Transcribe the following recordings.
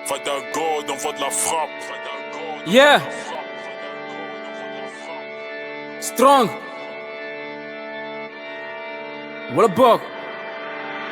Fata God, on voit de la frappe. Yeah. Strong. Wala bok.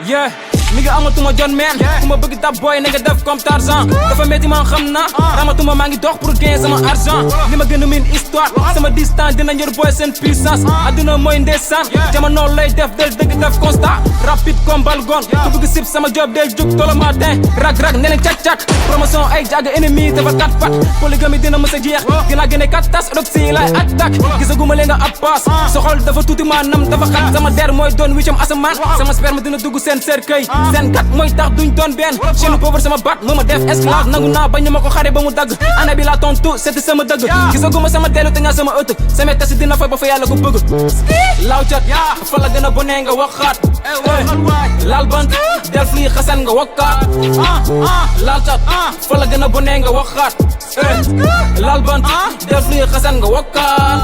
Yeah. Nigga amatuma John man. Ku ma bëgg dab boy nigga def comme Tarzan. Dafa metti man xam na. Ramatuma maa ngi dox pour gagner sama argent. Li ma gën a min histoire. Sama distance dina njër boy seen puissance. Aduna mooy ndeysaan. Jamono lay def del dëgg def constat. Rapide comme balgon. Ku bëgg sip sama job del jug tolo matin. Rag ne leen cak promotion ay jàgg ennemi dafa kat pat. Polygamie dina mës a jeex. Dinaa génne kat tas adopsi lay attaque. Gisaguma leen nga ab pass. Sa xol dafa tuuti maanam dafa xat. Sama der mooy doon wiccam asamaan. Sama sperme dina dugg seen cercueil. Seen kat mooy tax duñ doon benn. Chaîne pauvre sama baat moo ma def esclave. Nangu naa bañ ma ko xare ba mu dagg. Ana bi la tontu seeti sama dëgg. Gisaguma sama dellu te nga sama ëtt. Sama tasi dina fay ba fa yàlla ko bëgg. Law cat fa la gën a bonee nga waxaat. Laal bant del fii xasan nga wakkaat. Laal cat fa la gën a bonee nga waxaat. Laal bant del fii xasan nga wakkaat.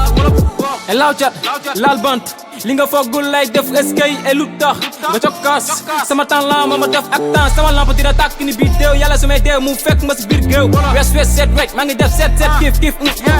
Law cat laal bant li nga foggul lay def eskay e lu tax nga cokkaas sama temps la ma def ak temps sama lampe dina tàkk ni biir déew yàlla su may deew mu fekk ma si biir géew wes seet wecc maa ngi def seet kiif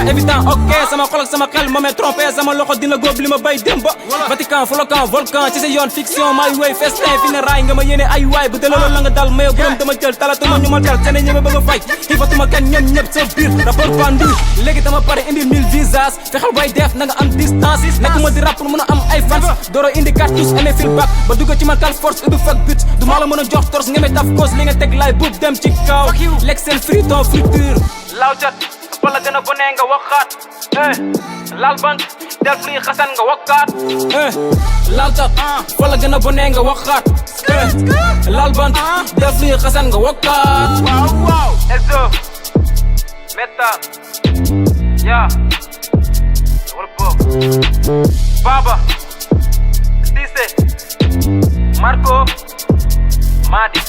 évident ok sama xol ak sama xel ma may trompé sama loxo dina góob li ma bay dem ba Vatican Volcan ci sa yoon fiction maay wéy festin fi ne raay nga ma yéene ay waay bu delloo la nga dal mayo borom dama jël talatuma ñu ma tel sene ñëme bëgg a fay xiifatuma kenn ñëpp sa biir rapport bandu léegi dama pare indi 1000 visas fexel bay def na nga am distance nekk ma di rap pour mën a am ay fans dooro indi cartouche amee fil back ba dugg ci man kal force ubbi fak but du maa la mën a jox tors nga may taf cause li nga teg laay buub dem ci kaw lekk seen friton friture law cat fa la gën a bonee nga waxaat laal bant del fii xasan nga wakkaat laal cat fa la gën a bonee nga waxaat laal bant del fii xasan nga wakkaat Elzo Meta ya wala bok Baba Cissé Marco Madi